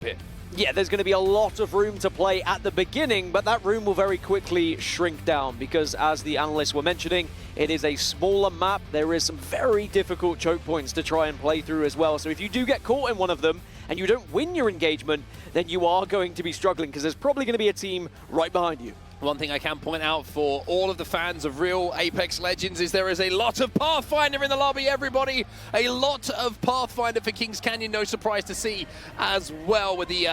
pit. Yeah, there's going to be a lot of room to play at the beginning, but that room will very quickly shrink down because, as the analysts were mentioning, it is a smaller map. There is some very difficult choke points to try and play through as well. So if you do get caught in one of them and you don't win your engagement, then you are going to be struggling because there's probably going to be a team right behind you. One thing I can point out for all of the fans of real Apex Legends is there is a lot of Pathfinder in the lobby, everybody. A lot of Pathfinder for Kings Canyon, no surprise to see as well, with the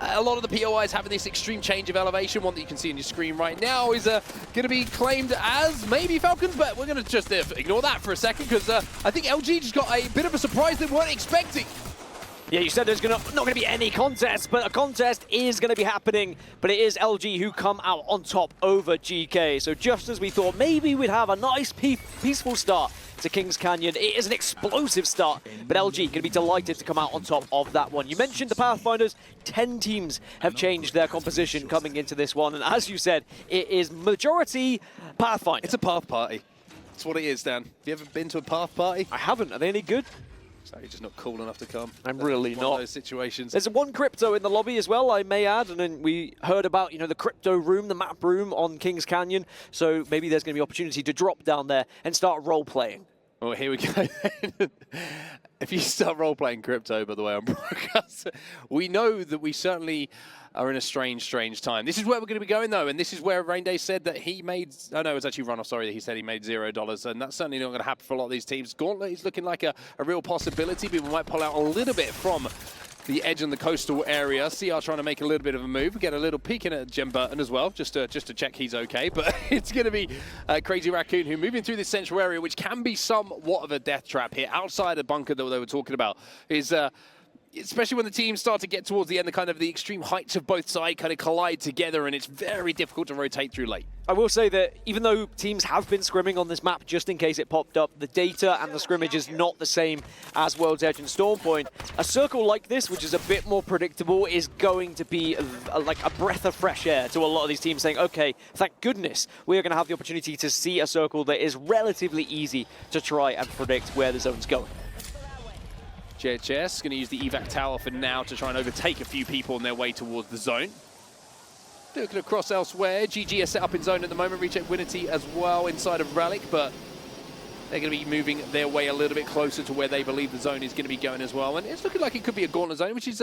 a lot of the POIs having this extreme change of elevation. One that you can see on your screen right now is going to be claimed as maybe Falcons, but we're going to just ignore that for a second because I think LG just got a bit of a surprise they weren't expecting. Yeah, you said there's not going to be any contest, but a contest is going to be happening. But it is LG who come out on top over GK. So just as we thought, maybe we'd have a nice, peaceful start to Kings Canyon. It is an explosive start, but LG going to be delighted to come out on top of that one. You mentioned the Pathfinders. 10 teams have changed their composition coming into this one. And as you said, it is majority Pathfinder. It's a Path party. That's what it is, Dan. Have you ever been to a Path party? I haven't. Are they any good? So you're just not cool enough to come. I'm really not. One of those situations. There's one crypto in the lobby as well, I may add, and then we heard about, you know, the crypto room, the map room on Kings Canyon. So maybe there's going to be opportunity to drop down there and start role playing. Well, here we go. If you start role-playing crypto, by the way, on broadcast, we know that we certainly are in a strange time. This is where we're going to be going, though, and this is where Rainday said that he made... Oh, no, it was actually Runoff, sorry, that he said he made $0, and that's certainly not going to happen for a lot of these teams. Gauntlet is looking like a real possibility, but we might pull out a little bit from the edge in the coastal area. CR trying to make a little bit of a move. We get a little peek in at Jim Burton as well, just to check he's okay. But it's going to be Crazy Raccoon who moving through this central area, which can be somewhat of a death trap here. Outside the bunker that they were talking about is... especially when the teams start to get towards the end, the kind of the extreme heights of both sides kind of collide together, and it's very difficult to rotate through late. I will say that even though teams have been scrimming on this map just in case it popped up, the data and the scrimmage is not the same as World's Edge and Stormpoint. A circle like this, which is a bit more predictable, is going to be like a breath of fresh air to a lot of these teams saying, okay, thank goodness we're going to have the opportunity to see a circle that is relatively easy to try and predict where the zone's going. JHS going to use the evac tower for now to try and overtake a few people on their way towards the zone. Looking across elsewhere, GG are set up in zone at the moment, recheck Winity as well inside of Relic, but they're going to be moving their way a little bit closer to where they believe the zone is going to be going as well. And it's looking like it could be a Gauntlet zone, which is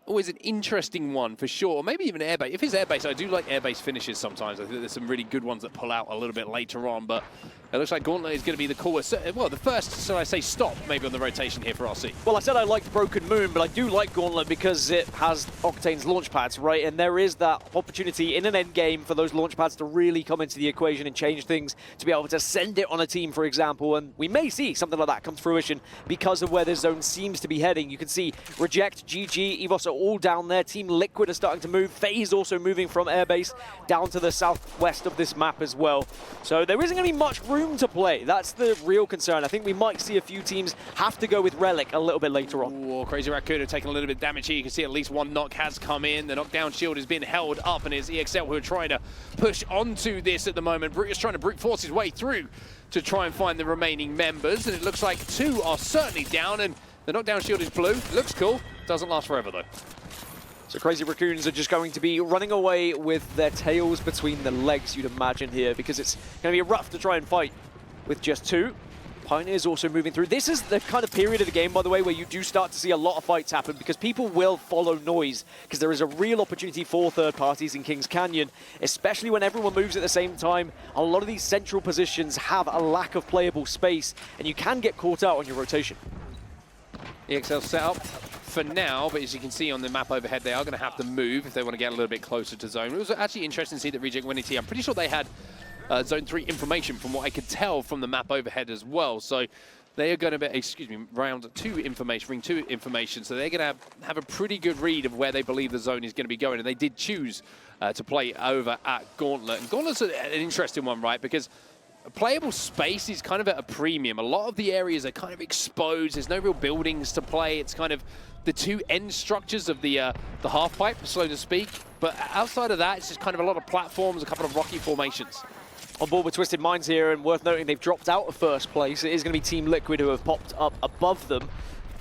always an interesting one for sure. Maybe even airbase. If it's airbase, I do like airbase finishes sometimes. I think there's some really good ones that pull out a little bit later on, but it looks like Gauntlet is going to be the coolest. Well, the first, so I say, stop maybe on the rotation here for RC. Well, I said I liked Broken Moon, but I do like Gauntlet because it has Octane's launch pads, right? And there is that opportunity in an end game for those launch pads to really come into the equation and change things, to be able to send it on a team, for example. And we may see something like that come to fruition because of where this zone seems to be heading. You can see Reject, GG, EVOS are all down there. Team Liquid are starting to move. FaZe also moving from airbase down to the southwest of this map as well. So there isn't going to be much room to play. That's the real concern. I think we might see a few teams have to go with Relic a little bit later on. Ooh, Crazy Raccoon have taken a little bit of damage here. You can see at least one knock has come in. The knockdown shield has been held up, and it's EXL who are trying to push onto this at the moment. Brutus trying to brute force his way through to try and find the remaining members, and it looks like two are certainly down, and the knockdown shield is blue. Looks cool. Doesn't last forever, though. So Crazy Raccoons are just going to be running away with their tails between the legs, you'd imagine here, because it's going to be rough to try and fight with just two. Pioneers also moving through. This is the kind of period of the game, by the way, where you do start to see a lot of fights happen because people will follow noise, because there is a real opportunity for third parties in Kings Canyon, especially when everyone moves at the same time. A lot of these central positions have a lack of playable space, and you can get caught out on your rotation. EXL set up for now, but as you can see on the map overhead, they are going to have to move if they want to get a little bit closer to zone. It was actually interesting to see that Reject Winity, I'm pretty sure they had Zone 3 information from what I could tell from the map overhead as well. So they are going to be, excuse me, round 2 information, ring 2 information. So they're going to have a pretty good read of where they believe the zone is going to be going. And they did choose to play over at Gauntlet. And Gauntlet's an interesting one, right? Because playable space is kind of at a premium. A lot of the areas are kind of exposed. There's no real buildings to play. It's kind of the two end structures of the half pipe, so to speak. But outside of that, it's just kind of a lot of platforms, a couple of rocky formations. On board with Twisted Minds here, and worth noting they've dropped out of first place. It is going to be Team Liquid who have popped up above them.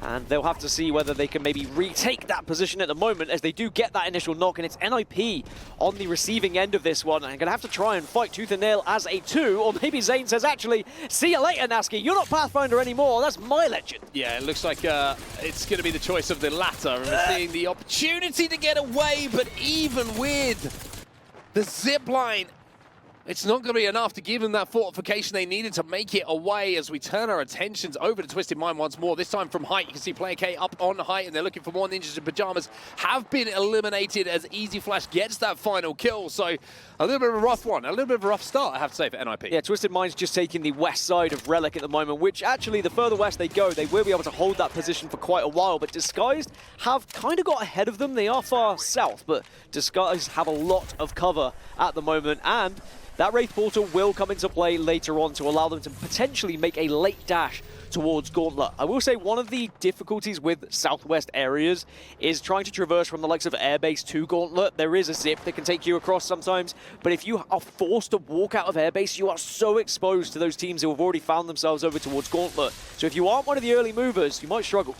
And they'll have to see whether they can maybe retake that position at the moment, as they do get that initial knock, and it's NIP on the receiving end of this one. And going to have to try and fight tooth and nail as a 2, or maybe Zane says, actually, see you later, Nasky. You're not Pathfinder anymore. That's my legend. Yeah, it looks like it's going to be the choice of the latter. And we're seeing the opportunity to get away, but even with the zip line, it's not going to be enough to give them that fortification they needed to make it away, as we turn our attentions over to Twisted Mind once more, this time from height. You can see Player K up on height, and they're looking for more ninjas in pajamas. Have been eliminated as Easy Flash gets that final kill, so a little bit of a rough one, a little bit of a rough start, I have to say, for NIP. Yeah, Twisted Mind's just taking the west side of Relic at the moment, which actually, the further west they go, they will be able to hold that position for quite a while, but Disguised have kind of got ahead of them. They are far south, but Disguised have a lot of cover at the moment, and that Wraith Portal will come into play later on to allow them to potentially make a late dash towards Gauntlet. I will say one of the difficulties with southwest areas is trying to traverse from the likes of Airbase to Gauntlet. There is a zip that can take you across sometimes, but if you are forced to walk out of Airbase, you are so exposed to those teams who have already found themselves over towards Gauntlet. So if you aren't one of the early movers, you might struggle.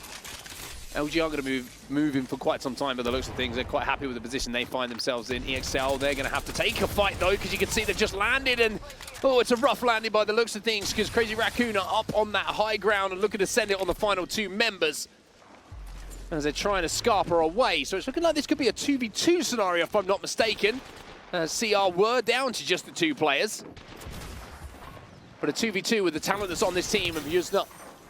LG are going to move in for quite some time by the looks of things. They're quite happy with the position they find themselves in. EXL, they're going to have to take a fight, though, because you can see they've just landed, and oh, it's a rough landing by the looks of things, because Crazy Raccoon are up on that high ground and looking to send it on the final 2 members as they're trying to scarper away. So it's looking like this could be a 2v2 scenario, if I'm not mistaken. CR were down to just the 2 players. But a 2v2 with the talent that's on this team of Yuzna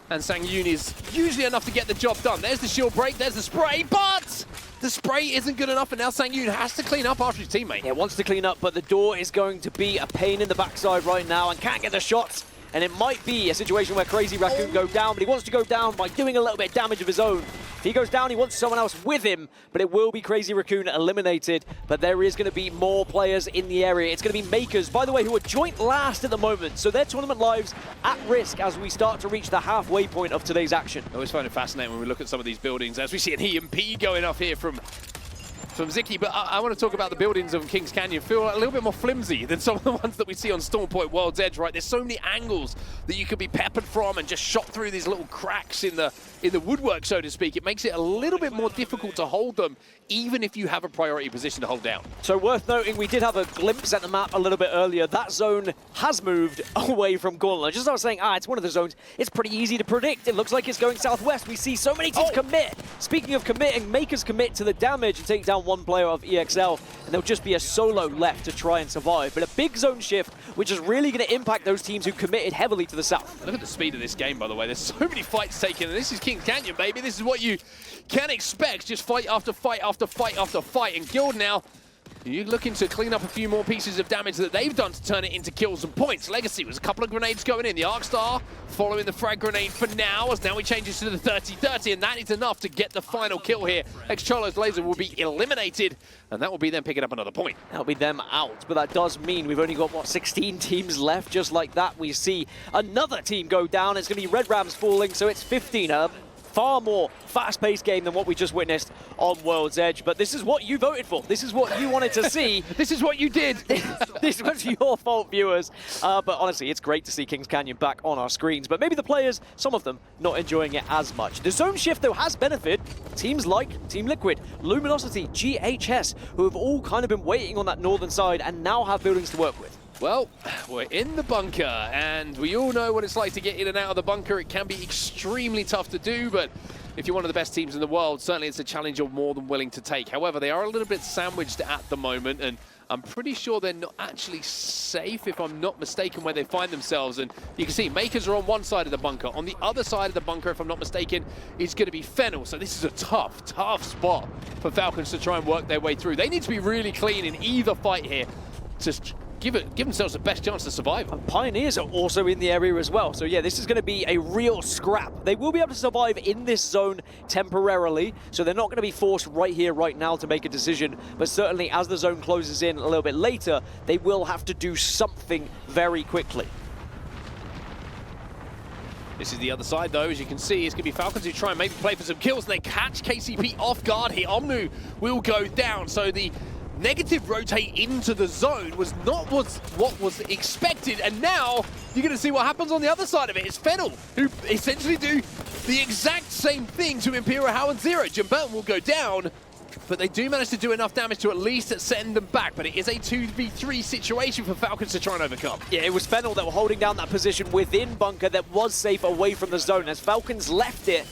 and Sang-yoon is usually enough to get the job done. There's the shield break, there's the spray, but the spray isn't good enough, and now Sang-yoon has to clean up after his teammate. Yeah, wants to clean up, but the door is going to be a pain in the backside right now and can't get the shots. And it might be a situation where Crazy Raccoon go down, but he wants to go down by doing a little bit of damage of his own. If he goes down, he wants someone else with him, but it will be Crazy Raccoon eliminated. But there is going to be more players in the area. It's going to be Makers, by the way, who are joint last at the moment. So their tournament lives at risk as we start to reach the halfway point of today's action. I always find it fascinating when we look at some of these buildings, as we see an EMP going off here from Ziki, but I want to talk about the buildings of Kings Canyon. Feel a little bit more flimsy than some of the ones that we see on Storm Point World's Edge, right? There's so many angles that you could be peppered from and just shot through these little cracks in the woodwork, so to speak. It makes it a little bit more difficult to hold them, even if you have a priority position to hold down. So worth noting, we did have a glimpse at the map a little bit earlier. That zone has moved away from Gauntlet. Just as I was saying, it's one of the zones. It's pretty easy to predict. It looks like it's going southwest. We see so many teams commit. Speaking of committing, Makers commit to the damage and take down one player of EXL, and there'll just be a solo left to try and survive. But a big zone shift, which is really going to impact those teams who committed heavily to the south. Look at the speed of this game, by the way. There's so many fights taken, and this is Kings Canyon, baby. This is what you can expect. Just fight after fight after fight after fight. And Guild now, you're looking to clean up a few more pieces of damage that they've done to turn it into kills and points. Legacy was a couple of grenades going in. The Arcstar following the frag grenade for now, as now he changes to the 30-30, and that is enough to get the final kill here. Ex-Cholo's laser will be eliminated, and that will be them picking up another point. That'll be them out, but that does mean we've only got, what, 16 teams left. Just like that, we see another team go down. It's going to be Red Rams falling, so it's 15. Far more fast-paced game than what we just witnessed on World's Edge. But this is what you voted for. This is what you wanted to see. This is what you did. This was your fault, viewers. But honestly, it's great to see Kings Canyon back on our screens. But maybe the players, some of them, not enjoying it as much. The zone shift, though, has benefited teams like Team Liquid, Luminosity, GHS, who have all kind of been waiting on that northern side and now have buildings to work with. Well, we're in the bunker, and we all know what it's like to get in and out of the bunker. It can be extremely tough to do, but if you're one of the best teams in the world, certainly it's a challenge you're more than willing to take. However, they are a little bit sandwiched at the moment, and I'm pretty sure they're not actually safe, if I'm not mistaken, where they find themselves. And you can see Makers are on one side of the bunker. On the other side of the bunker, if I'm not mistaken, is going to be Fennel. So this is a tough, tough spot for Falcons to try and work their way through. They need to be really clean in either fight here to give themselves the best chance to survive. And Pioneers are also in the area as well. So yeah, this is going to be a real scrap. They will be able to survive in this zone temporarily, so they're not going to be forced right here, right now to make a decision. But certainly as the zone closes in a little bit later, they will have to do something very quickly. This is the other side, though. As you can see, it's going to be Falcons who try and maybe play for some kills, and they catch KCP off guard here. Omnu will go down, so the negative rotate into the zone was not what was expected, and now you're going to see what happens on the other side of it. It's Fennel, who essentially do the exact same thing to Imperial How and Zero. Jimberton will go down, but they do manage to do enough damage to at least send them back. But it is a 2v3 situation for Falcons to try and overcome. Yeah, it was Fennel that were holding down that position within Bunker that was safe away from the zone. As Falcons left it,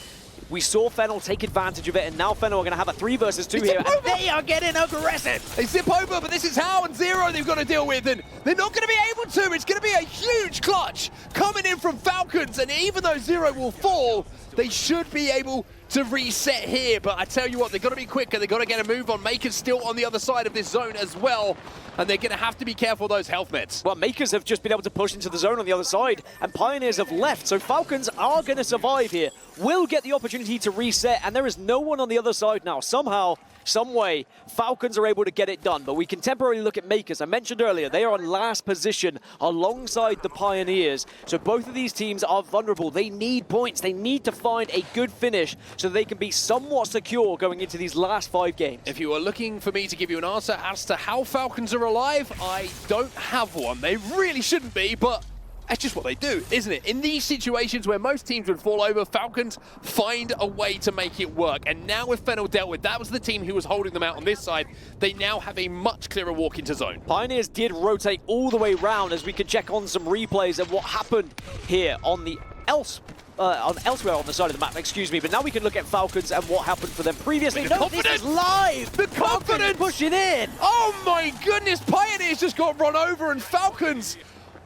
we saw Fennel take advantage of it, and now Fennel are going to have a 3 versus 2 here, and they are getting aggressive. They zip over, but this is How and Zero they've got to deal with, and they're not going to be able to. It's going to be a huge clutch coming in from Falcons, and even though Zero will fall, they should be able to reset here. But I tell you what, they've got to be quicker. They've got to get a move on. Maker's still on the other side of this zone as well, and they're going to have to be careful of those health meds. Well, Makers have just been able to push into the zone on the other side, and Pioneers have left, so Falcons are going to survive here. Will get the opportunity to reset, and there is no one on the other side now. Somehow, some way, Falcons are able to get it done, but we can temporarily look at Makers. I mentioned earlier, they are on last position alongside the Pioneers, so both of these teams are vulnerable. They need points. They need to find a good finish so they can be somewhat secure going into these last 5 games. If you are looking for me to give you an answer as to how Falcons are alive, I don't have one. They really shouldn't be, but that's just what they do, isn't it? In these situations where most teams would fall over, Falcons find a way to make it work. And now with Fennel dealt with, that was the team who was holding them out on this side. They now have a much clearer walk into zone. Pioneers did rotate all the way round, as we could check on some replays of what happened here on the elsewhere on the side of the map, excuse me. But now we can look at Falcons and what happened for them previously. No, this is live! The confidence! Pushing in! Oh my goodness, Pioneers just got run over, and Falcons,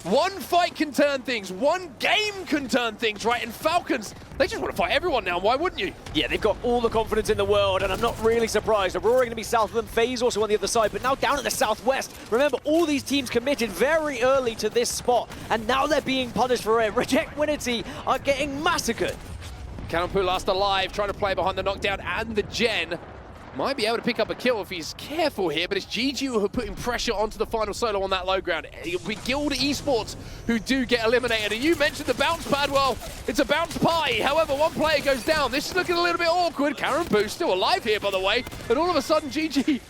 one fight can turn things, one game can turn things, right? And Falcons, they just want to fight everyone now, why wouldn't you? Yeah, they've got all the confidence in the world, and I'm not really surprised. Aurora going to be south of them, FaZe also on the other side, but now down in the southwest. Remember, all these teams committed very early to this spot, and now they're being punished for it. Reject Winity are getting massacred. Kanampu last alive, trying to play behind the knockdown and the gen. Might be able to pick up a kill if he's careful here, but it's GG who are putting pressure onto the final solo on that low ground. It'll be Guild Esports who do get eliminated. And you mentioned the bounce pad. Well, it's a bounce pie. However, one player goes down. This is looking a little bit awkward. Kanampu still alive here, by the way. And all of a sudden, GG,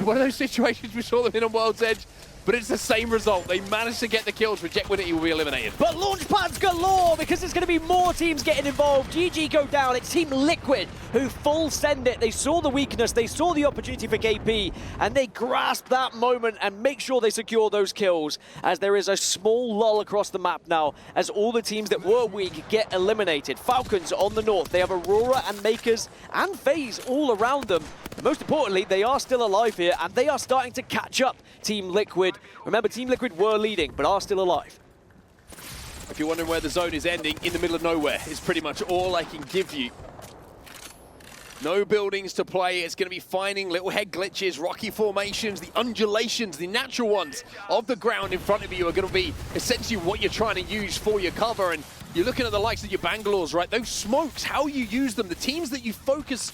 one of those situations we saw them in on World's Edge, but it's the same result. They managed to get the kills. Reject Winity will be eliminated. But launch pads galore, because there's going to be more teams getting involved. GG go down. It's Team Liquid who full send it. They saw the weakness. They saw the opportunity for KP, and they grasp that moment and make sure they secure those kills, as there is a small lull across the map now as all the teams that were weak get eliminated. Falcons on the north. They have Aurora and Makers and FaZe all around them. And most importantly, they are still alive here, and they are starting to catch up Team Liquid. Remember, Team Liquid were leading, but are still alive. If you're wondering where the zone is ending, in the middle of nowhere is pretty much all I can give you. No buildings to play. It's going to be finding little head glitches, rocky formations, the undulations, the natural ones of the ground in front of you are going to be essentially what you're trying to use for your cover. And you're looking at the likes of your Bangalores, right? Those smokes, how you use them, the teams that you focus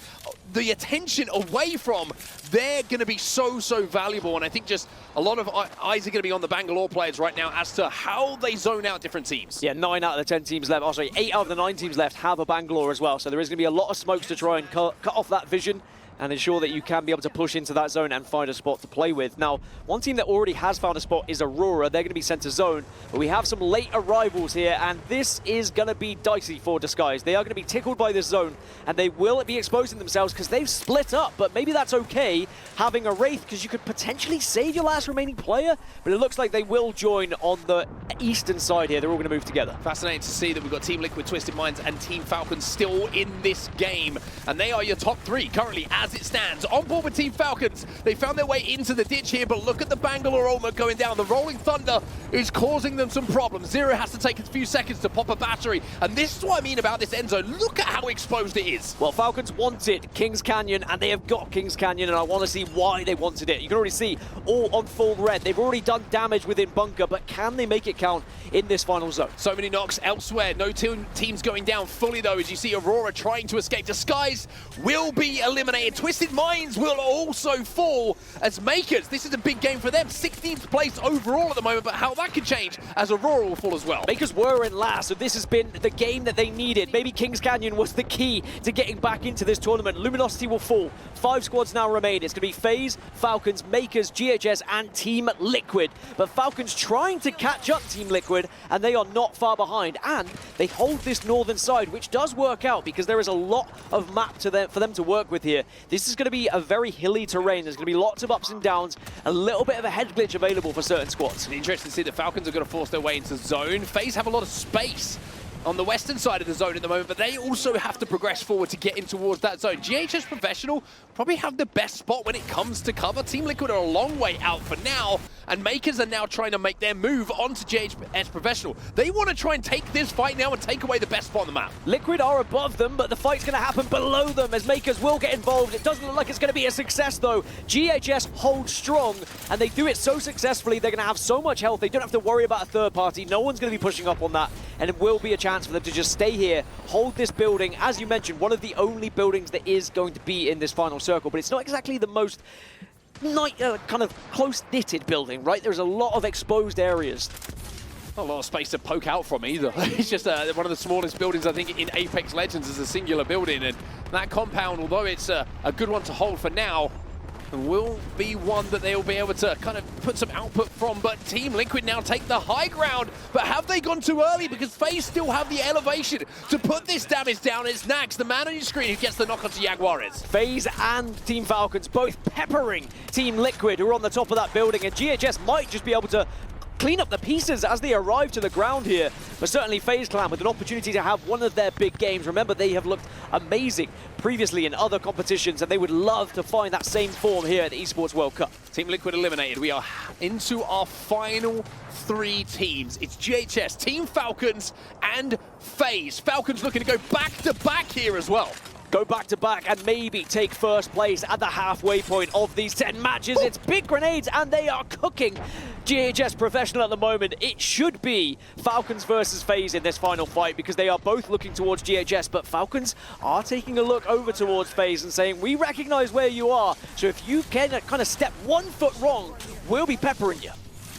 the attention away from, they're going to be so valuable. And I think just a lot of eyes are going to be on the Bangalore players right now as to how they zone out different teams. Yeah, 9 out of the 10 teams left, 8 out of the 9 teams left have a Bangalore as well. So there is going to be a lot of smokes to try and cut off that vision and ensure that you can be able to push into that zone and find a spot to play with. Now, one team that already has found a spot is Aurora. They're going to be sent to zone, but we have some late arrivals here, and this is going to be dicey for Disguise. They are going to be tickled by this zone, and they will be exposing themselves because they've split up, but maybe that's okay having a Wraith, because you could potentially save your last remaining player, but it looks like they will join on the eastern side here. They're all going to move together. Fascinating to see that we've got Team Liquid, Twisted Minds, and Team Falcons still in this game, and they are your top 3 currently as it stands. On board with Team Falcons, they found their way into the ditch here, but look at the Bangalore ultimate going down. The Rolling Thunder is causing them some problems. Zero has to take a few seconds to pop a battery, and this is what I mean about this end zone. Look at how exposed it is. Well, Falcons wanted Kings Canyon, and they have got Kings Canyon, and I want to see why they wanted it. You can already see all on full red. They've already done damage within Bunker, but can they make it count in this final zone? So many knocks elsewhere. No teams going down fully, though, as you see Aurora trying to escape. Disguise will be eliminated. Twisted Minds will also fall as Makers. This is a big game for them. 16th place overall at the moment, but how that could change as Aurora will fall as well. Makers were in last, so this has been the game that they needed. Maybe Kings Canyon was the key to getting back into this tournament. Luminosity will fall. 5 squads now remain. It's going to be FaZe, Falcons, Makers, GHS, and Team Liquid. But Falcons trying to catch up Team Liquid, and they are not far behind. And they hold this northern side, which does work out because there is a lot of map for them to work with here. This is going to be a very hilly terrain. There's going to be lots of ups and downs, a little bit of a head glitch available for certain squads. Interesting to see the Falcons are going to force their way into zone. FaZe have a lot of space on the western side of the zone at the moment, but they also have to progress forward to get in towards that zone. GHS Professional probably have the best spot when it comes to cover. Team Liquid are a long way out for now, and Makers are now trying to make their move onto GHS Professional. They want to try and take this fight now and take away the best spot on the map. Liquid are above them, but the fight's going to happen below them as Makers will get involved. It doesn't look like it's going to be a success, though. GHS holds strong, and they do it so successfully. They're going to have so much health. They don't have to worry about a third party. No one's going to be pushing up on that, and it will be a chance for them to just stay here, hold this building. As you mentioned, one of the only buildings that is going to be in this final circle, but it's not exactly the most kind of close-knitted building, right? There's a lot of exposed areas. Not a lot of space to poke out from either. It's just one of the smallest buildings, I think, in Apex Legends is a singular building, and that compound, although it's a good one to hold for now, will be one that they'll be able to kind of put some output from. But Team Liquid now take the high ground. But have they gone too early? Because FaZe still have the elevation to put this damage down. It's Nax, the man on your screen, who gets the knock onto Jaguares. FaZe and Team Falcons both peppering Team Liquid, who are on the top of that building. And GHS might just be able to clean up the pieces as they arrive to the ground here. But certainly FaZe Clan with an opportunity to have one of their big games. Remember, they have looked amazing previously in other competitions, and they would love to find that same form here at the Esports World Cup. Team Liquid eliminated. We are into our final 3 teams. It's GHS, Team Falcons, and FaZe. Falcons looking to go back-to-back here as well. Go back-to-back and maybe take first place at the halfway point of these 10 matches. It's big grenades, and they are cooking GHS Professional at the moment. It should be Falcons versus FaZe in this final fight because they are both looking towards GHS, but Falcons are taking a look over towards FaZe and saying, we recognize where you are, so if you can kind of step 1 foot wrong, we'll be peppering you.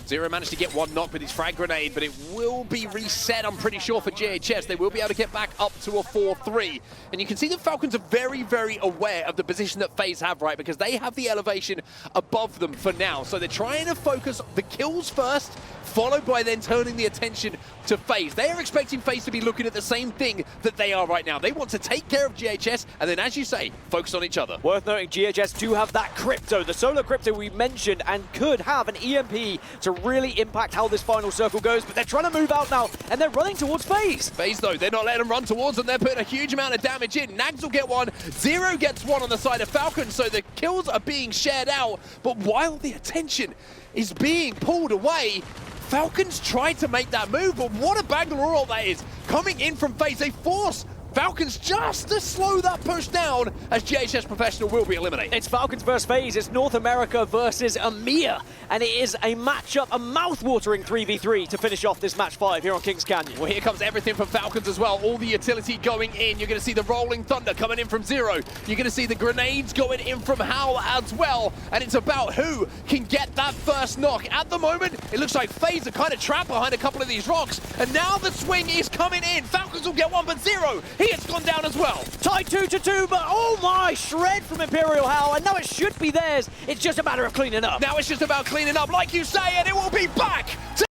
Zero managed to get one knock with his frag grenade, but it will be reset, I'm pretty sure, for GHS. They will be able to get back up to a 4-3. And you can see the Falcons are very, very aware of the position that FaZe have, right? Because they have the elevation above them for now. So they're trying to focus the kills first, followed by then turning the attention to FaZe. They are expecting FaZe to be looking at the same thing that they are right now. They want to take care of GHS, and then, as you say, focus on each other. Worth noting, GHS do have that crypto, the solar crypto we mentioned, and could have an EMP to really impact how this final circle goes, but they're trying to move out now, and they're running towards FaZe. FaZe, though, they're not letting them run towards them. They're putting a huge amount of damage in. Nags will get one. Zero gets one on the side of Falcons, so the kills are being shared out. But while the attention is being pulled away, Falcons tried to make that move, but what a Bangalore roll that is. Coming in from FaZe, they force Falcons just to slow that push down as GHS Professional will be eliminated. It's Falcons versus FaZe. It's North America versus EMEA. And it is a matchup, a mouth-watering 3v3 to finish off this match 5 here on Kings Canyon. Well, here comes everything from Falcons as well. All the utility going in. You're going to see the Rolling Thunder coming in from Zero. You're going to see the grenades going in from Hal as well. And it's about who can get that first knock. At the moment, it looks like FaZe are kind of trapped behind a couple of these rocks. And now the swing is coming in. Falcons will get one, but Zero, he has gone down as well. Tied 2-2, but oh my, shred from Imperial Hal, and now it should be theirs. It's just a matter of cleaning up. Now it's just about cleaning up, like you say, and it will be back to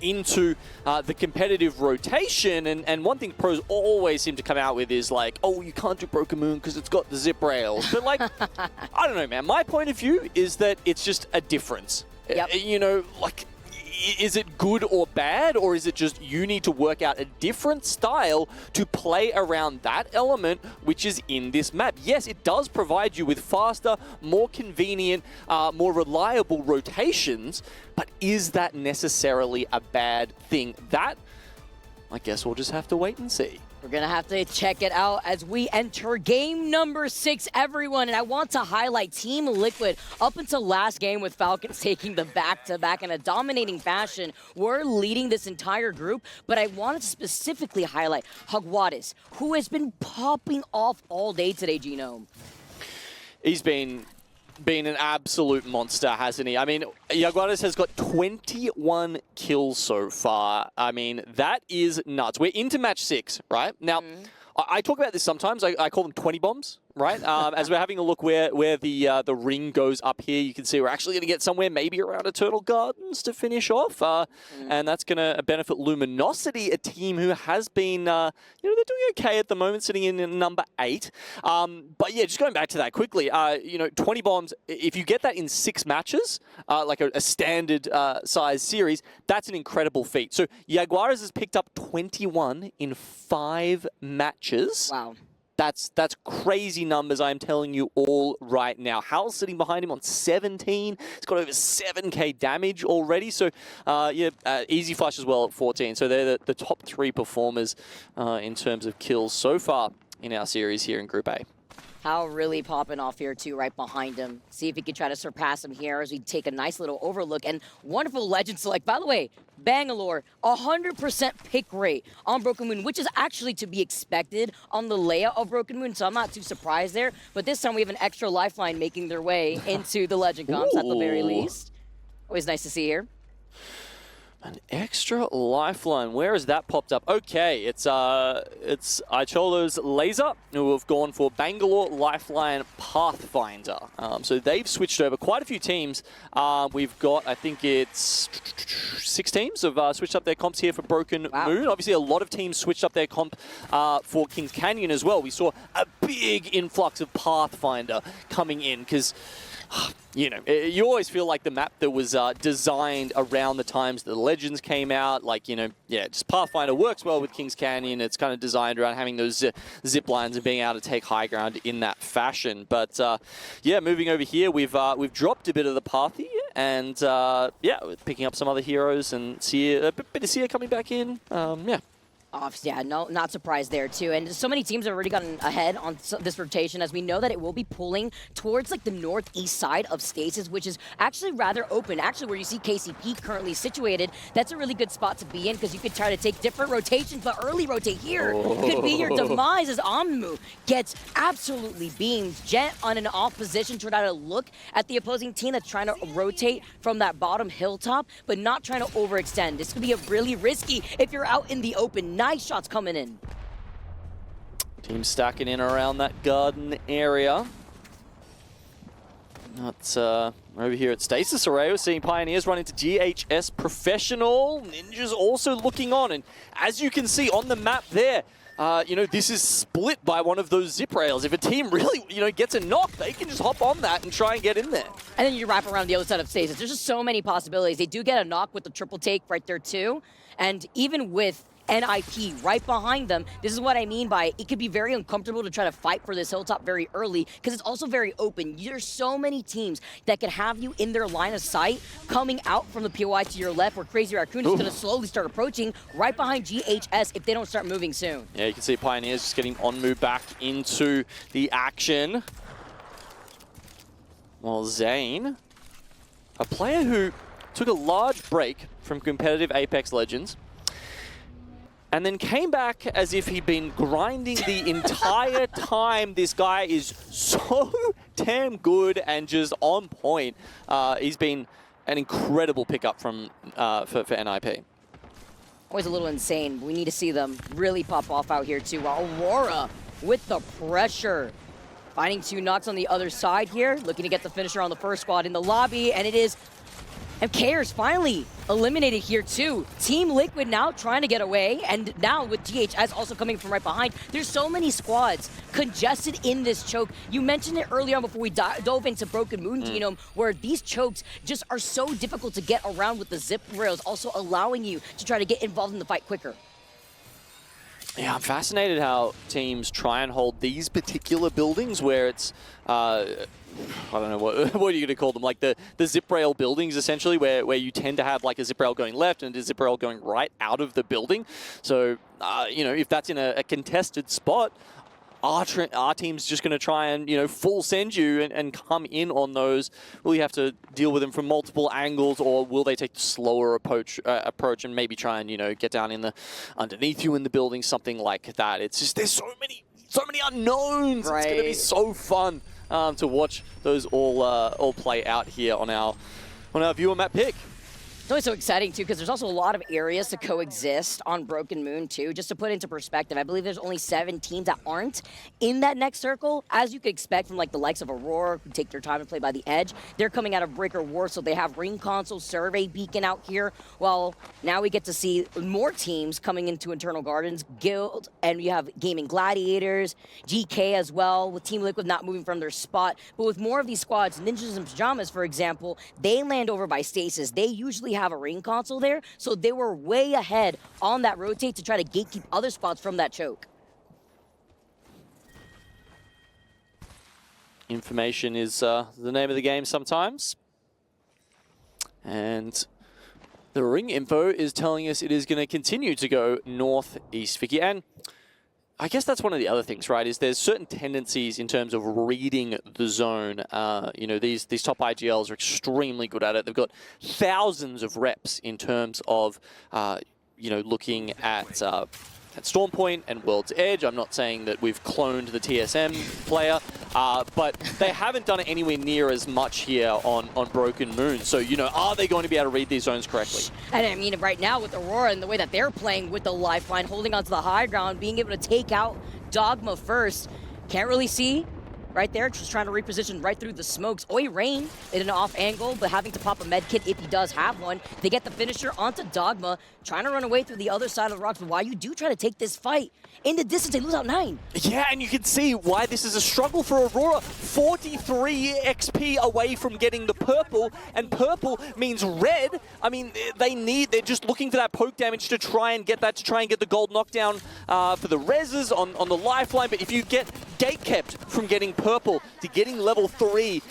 into the competitive rotation, and one thing pros always seem to come out with is like, oh, you can't do Broken Moon because it's got the zip rails. But like, I don't know, man. My point of view is that it's just a difference. Yep. You know, like, is it good or bad, or is it just you need to work out a different style to play around that element which is in this map? Yes, it does provide you with faster, more convenient, more reliable rotations, but is that necessarily a bad thing? That, I guess we'll just have to wait and see. We're going to have to check it out as we enter game number 6, everyone. And I want to highlight Team Liquid up until last game with Falcons taking the back-to-back in a dominating fashion. We're leading this entire group, but I wanted to specifically highlight Hugwadis, who has been popping off all day today, Genome. He's been an absolute monster, hasn't he? I mean, Jaguares has got 21 kills so far. I mean, that is nuts. We're into match 6, right? Now, I talk about this sometimes. I call them 20 bombs, right? As we're having a look where the ring goes up here, you can see we're actually going to get somewhere maybe around Eternal Gardens to finish off. And that's going to benefit Luminosity, a team who has been, they're doing okay at the moment, sitting in number 8. But yeah, just going back to that quickly, 20 bombs, if you get that in 6 matches, like a standard size series, that's an incredible feat. So Jaguares has picked up 21 in 5 matches. Wow. That's crazy numbers, I'm telling you all right now. Hal's sitting behind him on 17. He's got over 7k damage already. So, Easy Flash as well at 14. So they're the top 3 performers in terms of kills so far in our series here in Group A. Hal really popping off here too, right behind him. See if he can try to surpass him here as we take a nice little overlook. And wonderful legend select. By the way, Bangalore, 100% pick rate on Broken Moon, which is actually to be expected on the layout of Broken Moon, so I'm not too surprised there. But this time we have an extra lifeline making their way into the legend comps at the very least. Always nice to see here. An extra lifeline. Where has that popped up? Okay, it's Icholo's Laser, who have gone for Bangalore Lifeline Pathfinder. So they've switched over quite a few teams. We've got, I think it's 6 teams have switched up their comps here for Broken Moon. Obviously, a lot of teams switched up their comp for Kings Canyon as well. We saw a big influx of Pathfinder coming in because you always feel like the map that was designed around the times the Legends came out, just Pathfinder works well with Kings Canyon. It's kind of designed around having those zip lines and being able to take high ground in that fashion. But moving over here, we've dropped a bit of the Pathy, and we're picking up some other heroes and a bit of Seer coming back in. Yeah, no, not surprised there too. And so many teams have already gotten ahead on this rotation, as we know that it will be pulling towards the northeast side of Stasis, which is actually rather open. Actually, where you see KCP currently situated, that's a really good spot to be in because you could try to take different rotations, but early rotate here could be your demise as Amu gets absolutely beamed. Jet on an off position, trying to look at the opposing team that's trying to rotate from that bottom hilltop, but not trying to overextend. This could be a really risky if you're out in the open. Nice shots coming in. Team stacking in around that garden area. That's over here at Stasis Array. We're seeing Pioneers run into GHS Professional. Ninja's also looking on. And as you can see on the map there, this is split by one of those zip rails. If a team really, gets a knock, they can just hop on that and try and get in there. And then you wrap around the other side of Stasis. There's just so many possibilities. They do get a knock with the triple take right there too. And even with NIP right behind them, this is what I mean by it could be very uncomfortable to try to fight for this hilltop very early because it's also very open. There's so many teams that could have you in their line of sight coming out from the POI to your left, where Crazy Raccoon is going to slowly start approaching right behind GHS if they don't start moving soon. Yeah, you can see Pioneers just getting on move back into the action. Well, Zane, a player who took a large break from competitive Apex Legends, and then came back as if he'd been grinding the entire time. This guy is so damn good and just on point. He's been an incredible pickup from for NIP. Always a little insane. We need to see them really pop off out here too. Aurora with the pressure. Finding 2 knocks on the other side here. Looking to get the finisher on the first squad in the lobby, and it is MKers finally eliminated here too. Team Liquid now trying to get away, and now with GHS also coming from right behind. There's so many squads congested in this choke. You mentioned it earlier on before we dove into Broken Moon, Genome, where these chokes just are so difficult to get around with the zip rails, also allowing you to try to get involved in the fight quicker. Yeah, I'm fascinated how teams try and hold these particular buildings where it's, I don't know, what are you going to call them? Like the zip rail buildings, essentially, where you tend to have like a zip rail going left and a zip rail going right out of the building. So, you know, if that's in a contested spot, our team's just going to try and, you know, full send you and come in on those. Will you have to deal with them from multiple angles, or will they take the slower approach and maybe try and, you know, get down in the underneath you in the building, something like that? It's just there's so many unknowns. Right. It's going to be so fun to watch those all play out here on our viewer map pick. It's always so exciting, too, because there's also a lot of areas to coexist on Broken Moon, too. Just to put into perspective, I believe there's only 7 teams that aren't in that next circle, as you could expect from like the likes of Aurora, who take their time and play by the edge. They're coming out of Breaker War, so they have Ring Console, Survey Beacon out here. Well, now we get to see more teams coming into Eternal Gardens, Guild, and you have Gaming Gladiators, GK as well, with Team Liquid not moving from their spot. But with more of these squads, Ninjas and Pajamas, for example, they land over by Stasis. They usually have a Ring Console there, so they were way ahead on that rotate to try to gatekeep other spots from that choke. Information is the name of the game sometimes. And the ring info is telling us it is going to continue to go northeast, Vicky. And I guess that's one of the other things, right, is there's certain tendencies in terms of reading the zone. You know, these top IGLs are extremely good at it. They've got thousands of reps in terms of, you know, looking at Storm Point and World's Edge. I'm not saying that we've cloned the TSM player, but they haven't done it anywhere near as much here on Broken Moon. So, you know, are they going to be able to read these zones correctly? And I mean, right now with Aurora and the way that they're playing with the lifeline, holding onto the high ground, being able to take out Dogma first, can't really see. Right there, just trying to reposition right through the smokes. Oi Rain in an off angle, but having to pop a med kit if he does have one. They get the finisher onto Dogma, trying to run away through the other side of the rocks. But while you do try to take this fight, in the distance, they lose out 9. Yeah, and you can see why this is a struggle for Aurora. 43 XP away from getting the purple, and purple means red. I mean, they're just looking for that poke damage to try and get that, to try and get the gold knockdown for the reses on the lifeline. But if you get gatekept from getting purple to getting level 3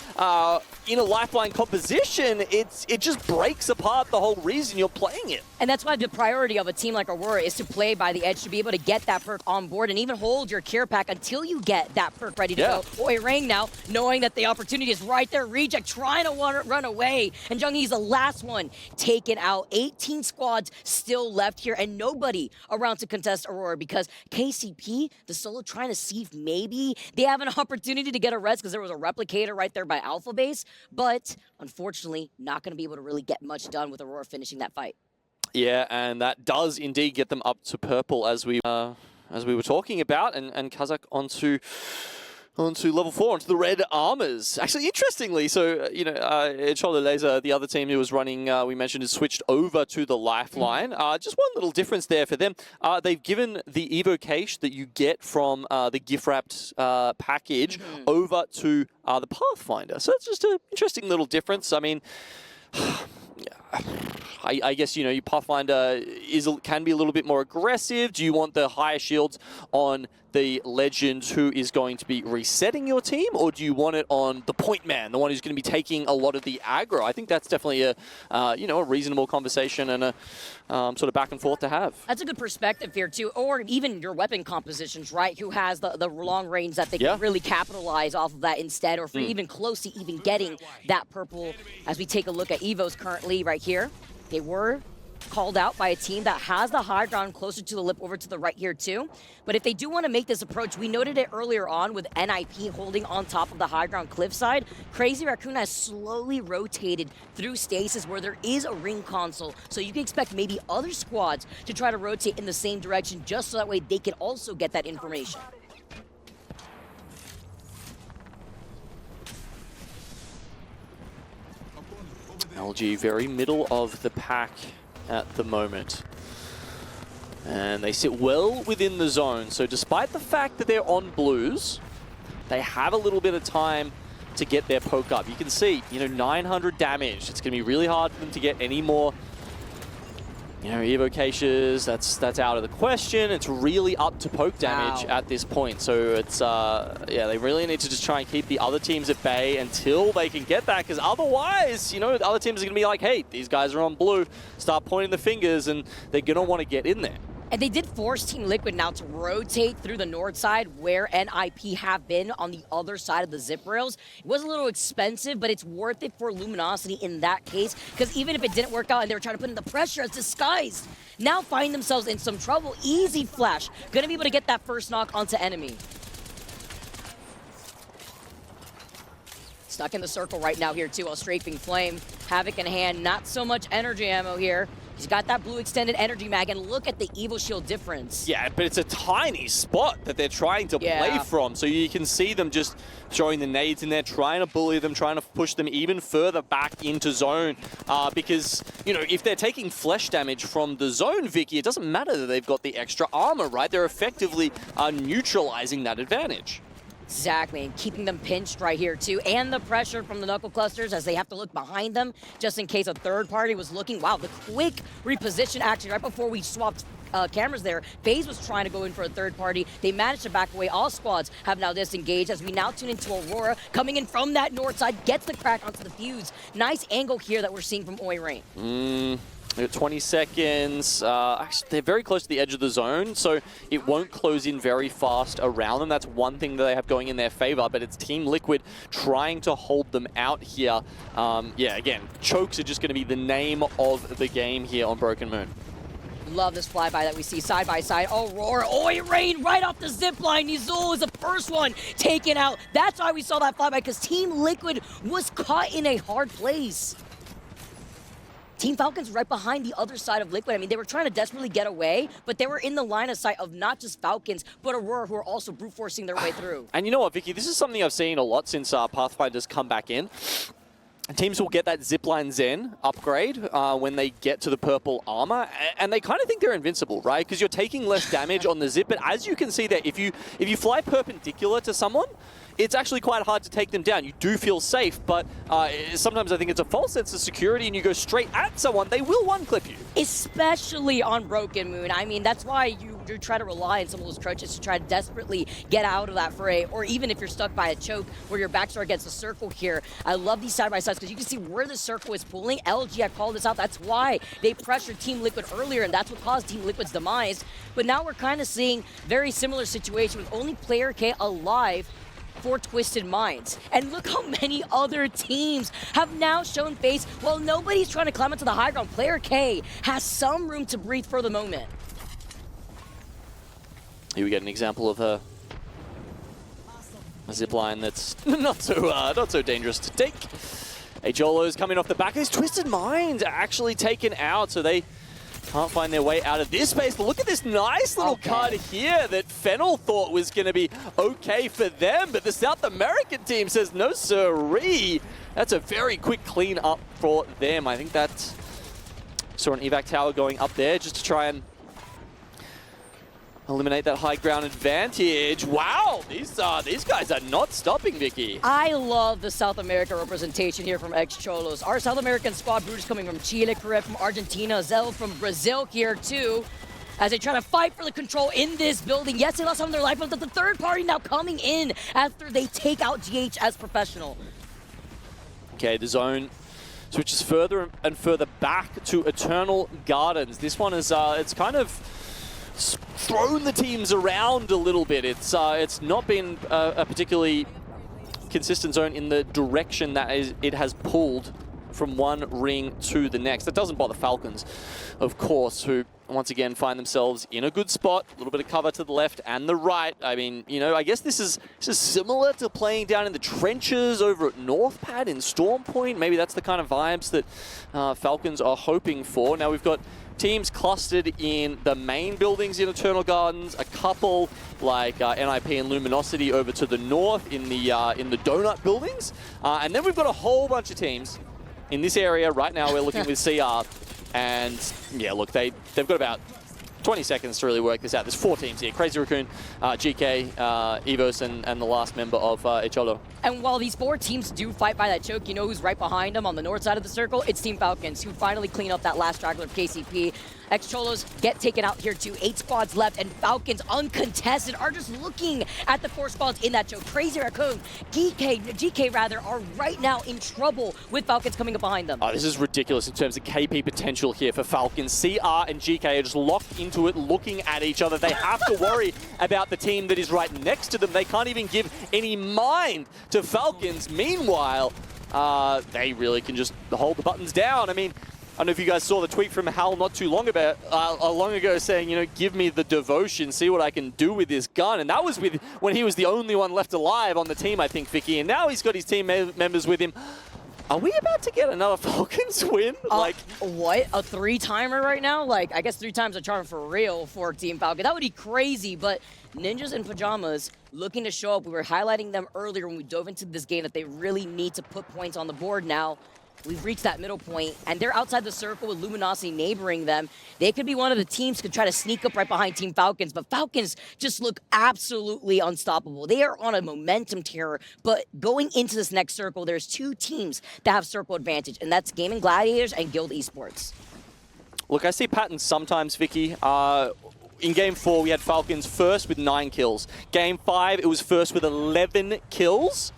in a lifeline composition, it just breaks apart the whole reason you're playing it. And that's why the priority of a team like Aurora is to play by the edge, to be able to get that perk on board and even hold your care pack until you get that perk ready to go. Oi Rain now, knowing that the opportunity is right there. Reject trying to run away. And Junghee's the last one taken out. 18 squads still left here and nobody around to contest Aurora, because KCP, the solo, trying to see if maybe they have an opportunity to get a res, because there was a replicator right there by Alpha Base. But unfortunately, not going to be able to really get much done with Aurora finishing that fight. Yeah, and that does indeed get them up to purple, as we were talking about, and Kazakh onto level 4, onto the red armors. Actually, interestingly, so, you know, Chola Laser, the other team who was running, we mentioned, has switched over to the lifeline. Just one little difference there for them. They've given the Evo cache that you get from the gift-wrapped package over to the Pathfinder. So that's just an interesting little difference. I mean, I guess, you know, your Pathfinder can be a little bit more aggressive. Do you want the higher shields on the legend who is going to be resetting your team, or do you want it on the point man, the one who's going to be taking a lot of the aggro? I think that's definitely a you know, a reasonable conversation and a sort of back and forth to have. That's a good perspective here too, or even your weapon compositions, right? Who has the long range that they can really capitalize off of that instead, or for even close to even getting that purple. As we take a look at Evos currently right here, they were called out by a team that has the high ground closer to the lip over to the right here too. But if they do want to make this approach, we noted it earlier on with NIP holding on top of the high ground cliffside. Crazy Raccoon has slowly rotated through stasis where there is a ring console. So you can expect maybe other squads to try to rotate in the same direction, just so that way they can also get that information. LG very middle of the pack at the moment. And they sit well within the zone. So despite the fact that they're on blues, they have a little bit of time to get their poke up. You can see, you know, 900 damage. It's going to be really hard for them to get any more You know, evocations, that's out of the question. It's really up to poke damage Wow. at this point. So it's, yeah, they really need to just try and keep the other teams at bay until they can get that, because otherwise, you know, the other teams are going to be like, hey, these guys are on blue, start pointing the fingers, and they're going to want to get in there. And they did force Team Liquid now to rotate through the north side where NIP have been on the other side of the zip rails. It was a little expensive, but it's worth it for Luminosity in that case, because even if it didn't work out and they were trying to put in the pressure as disguised, now find themselves in some trouble. Easy flash. Gonna be able to get that first knock onto enemy. Stuck in the circle right now here too while strafing Flame. Havoc in hand, not so much energy ammo here. He's got that blue extended energy mag, and look at the Evil Shield difference. Yeah, but it's a tiny spot that they're trying to play from. So you can see them just throwing the nades in there, trying to bully them, trying to push them even further back into zone. Because, you know, if they're taking flesh damage from the zone, Vicky, it doesn't matter that they've got the extra armor, right? They're effectively neutralizing that advantage. Exactly, and keeping them pinched right here too, and the pressure from the knuckle clusters as they have to look behind them just in case a third party was looking. Wow, the quick reposition action right before we swapped cameras there. FaZe was trying to go in for a third party. They managed to back away. All squads have now disengaged as we now tune into Aurora coming in from that north side, gets the crack onto the fuse. Nice angle here that we're seeing from Oi Rain. They've got 20 seconds. Actually, they're very close to the edge of the zone, so it won't close in very fast around them. That's one thing that they have going in their favor, but it's Team Liquid trying to hold them out here. Yeah, again, chokes are just going to be the name of the game here on Broken Moon. Love this flyby that we see side by side. Aurora, Oi Rain right off the zip line. Nizul is the first one taken out. That's why we saw that flyby, because Team Liquid was caught in a hard place. Team Falcons right behind the other side of Liquid. I mean, they were trying to desperately get away, but they were in the line of sight of not just Falcons, but Aurora, who are also brute forcing their way through. And you know what, Vicky? This is something I've seen a lot since Pathfinder's come back in. Teams will get that Zipline Zen upgrade when they get to the purple armor, and they kind of think they're invincible, right? Because you're taking less damage on the zip, but as you can see there, if you fly perpendicular to someone, it's actually quite hard to take them down. You do feel safe, but sometimes I think it's a false sense of security, and you go straight at someone, they will one-clip you. Especially on Broken Moon. I mean, that's why you try to rely on some of those crutches to try to desperately get out of that fray, or even if you're stuck by a choke where your backstar against the circle here. I love these side-by-sides because you can see where the circle is pulling. LG, I called this out. That's why they pressured Team Liquid earlier, and that's what caused Team Liquid's demise. But now we're kind of seeing very similar situation with only Player K alive for Twisted Minds. And look how many other teams have now shown face while nobody's trying to climb into the high ground. Player K has some room to breathe for the moment. Here we get an example of a zipline that's not so dangerous to take. Ajolo's coming off the back. These Twisted Minds are actually taken out, so they can't find their way out of this space. But look at this nice little card here that Fennel thought was going to be okay for them, but the South American team says no siree. That's a very quick clean up for them. I think that saw an evac tower going up there just to try and eliminate that high ground advantage. Wow, these guys are not stopping, Vicky. I love the South America representation here from ex-Cholos. Our South American squad brutes coming from Chile, Korea, from Argentina, Zell from Brazil here too, as they try to fight for the control in this building. Yes, they lost some of their life, but the third party now coming in after they take out GH as professional. Okay, the zone switches further and further back to Eternal Gardens. This one is, it's kind of thrown the teams around a little bit. It's not been a particularly consistent zone in the direction that it has pulled from one ring to the next. That doesn't bother Falcons, of course, who once again find themselves in a good spot. A little bit of cover to the left and the right. I mean, you know, I guess this is similar to playing down in the trenches over at North Pad in Storm Point. Maybe that's the kind of vibes that Falcons are hoping for. Now we've got teams clustered in the main buildings in Eternal Gardens, a couple like NIP and Luminosity over to the north in the donut buildings, and then we've got a whole bunch of teams in this area right now. We're looking with CR, and yeah, look, they've got about 20 seconds to really work this out. There's 4 teams here: Crazy Raccoon, GK, Evos, and the last member of Echolo. And while these 4 teams do fight by that choke, you know who's right behind them on the north side of the circle? It's Team Falcons, who finally clean up that last straggler of KCP. Ex-Cholos get taken out here too. 8 squads left, and Falcons, uncontested, are just looking at the 4 squads in that show. Crazy Raccoon, GK rather, are right now in trouble with Falcons coming up behind them. Oh, this is ridiculous in terms of KP potential here for Falcons. CR and GK are just locked into it, looking at each other. They have to worry about the team that is right next to them. They can't even give any mind to Falcons. Meanwhile, they really can just hold the buttons down. I mean, I don't know if you guys saw the tweet from Hal not too long ago saying, you know, give me the devotion, see what I can do with this gun. And that was when he was the only one left alive on the team, I think, Vicky. And now he's got his team members with him. Are we about to get another Falcons win? What? A 3-timer right now? Like, I guess 3 times a charm for real for Team Falcon. That would be crazy, but Ninjas in Pajamas looking to show up. We were highlighting them earlier when we dove into this game that they really need to put points on the board now. We've reached that middle point, and they're outside the circle with Luminosity neighboring them. They could be one of the teams could try to sneak up right behind Team Falcons, but Falcons just look absolutely unstoppable. They are on a momentum tear, but going into this next circle, there's 2 teams that have circle advantage, and that's Gaming Gladiators and Guild Esports. Look, I see patterns sometimes, Vicky. In Game 4, we had Falcons first with 9 kills. Game 5, it was first with 11 kills.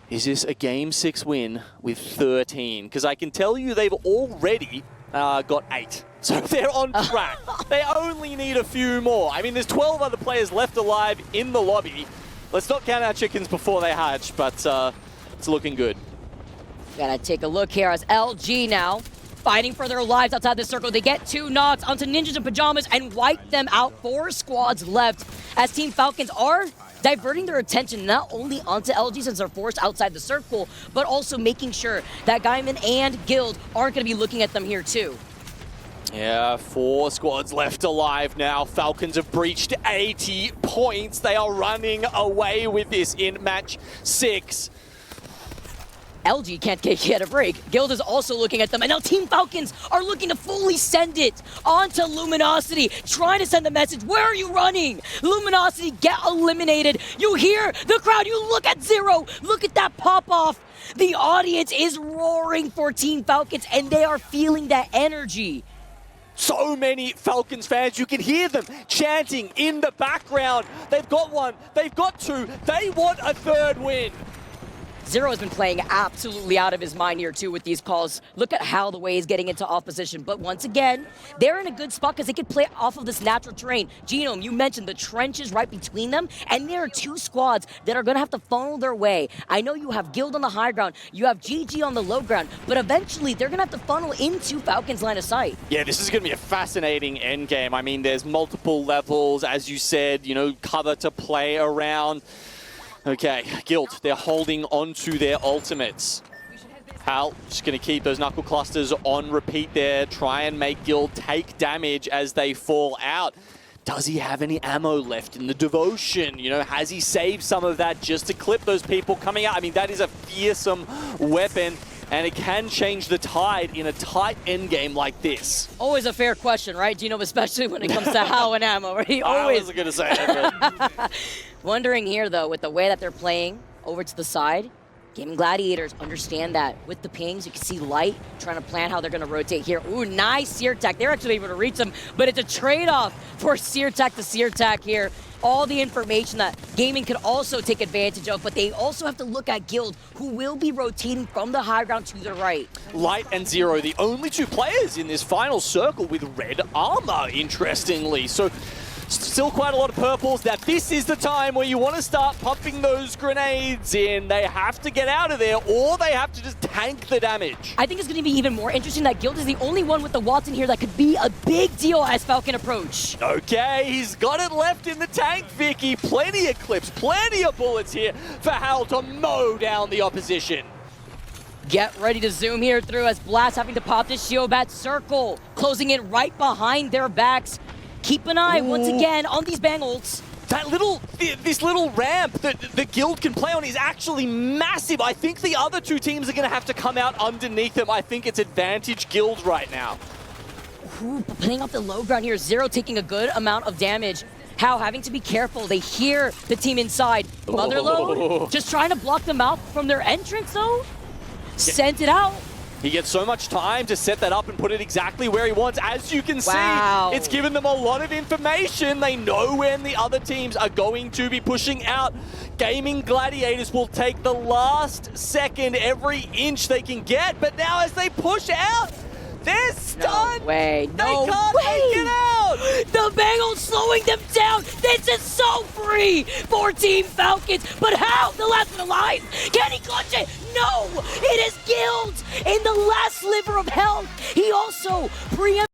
Is this a Game 6 win with 13? Because I can tell you they've already got 8. So they're on track. They only need a few more. I mean, there's 12 other players left alive in the lobby. Let's not count our chickens before they hatch, but it's looking good. Gotta take a look here as LG now fighting for their lives outside the circle. They get 2 knocks onto Ninjas in Pajamas and wipe them out. 4 squads left as Team Falcons are diverting their attention not only onto LG since they're forced outside the circle, but also making sure that Gaiman and Guild aren't going to be looking at them here too. Yeah, 4 squads left alive now. Falcons have breached 80 points. They are running away with this in match 6. LG can't get a break. Guild is also looking at them, and now Team Falcons are looking to fully send it onto Luminosity, trying to send a message. Where are you running? Luminosity get eliminated. You hear the crowd. You look at Zero. Look at that pop-off. The audience is roaring for Team Falcons, and they are feeling that energy. So many Falcons fans, you can hear them chanting in the background. They've got 1, they've got 2, they want a 3rd win. Zero has been playing absolutely out of his mind here too with these calls. Look at how the way he's getting into opposition. But once again, they're in a good spot because they can play off of this natural terrain. Genome, you mentioned the trenches right between them, and there are 2 squads that are going to have to funnel their way. I know you have Guild on the high ground, you have GG on the low ground, but eventually they're going to have to funnel into Falcons' line of sight. Yeah, this is going to be a fascinating endgame. I mean, there's multiple levels, as you said, you know, cover to play around. Okay, Guild, they're holding onto their ultimates. Hal just going to keep those knuckle clusters on repeat there, try and make Guild take damage as they fall out. Does he have any ammo left in the devotion? You know, has he saved some of that just to clip those people coming out? I mean, that is a fearsome weapon, and it can change the tide in a tight endgame like this. Always a fair question, right, Gino? Especially when it comes to Hal and ammo, right? Always. I wasn't going to say it, but... Wondering here, though, with the way that they're playing over to the side, Gaming Gladiators understand that. With the pings, you can see Light trying to plan how they're going to rotate here. Ooh, nice Sear Tack. They're actually able to reach them, but it's a trade-off for Sear Tack to Sear Tack here. All the information that Gaming could also take advantage of, but they also have to look at Guild, who will be rotating from the high ground to the right. Light and Zero, the only 2 players in this final circle with red armor, interestingly. So still quite a lot of purples. That this is the time where you want to start pumping those grenades in. They have to get out of there, or they have to just tank the damage. I think it's going to be even more interesting that Guild is the only one with the Watson here that could be a big deal as Falcon approach. Okay, he's got it left in the tank, Vicky. Plenty of clips, plenty of bullets here for Hal to mow down the opposition. Get ready to zoom here through as Blast having to pop this shield bat circle, closing in right behind their backs. Keep an eye, once again, on these bang ults. This little ramp that the Guild can play on is actually massive. I think the other 2 teams are going to have to come out underneath them. I think it's advantage Guild right now. Ooh, playing off the low ground here. Zero taking a good amount of damage. How having to be careful. They hear the team inside. Motherload just trying to block them out from their entrance, though. Sent it out. He gets so much time to set that up and put it exactly where he wants. As you can Wow. see, it's given them a lot of information. They know when the other teams are going to be pushing out. Gaming Gladiators will take the last second, every inch they can get. But now as they push out, they're stunned. No way. No They can't way. make it out. The Bengals slowing them down. This is so free for Team Falcons. But how? The last one alive. Can he clutch it? No. It is Guild in the last sliver of health. He also preempts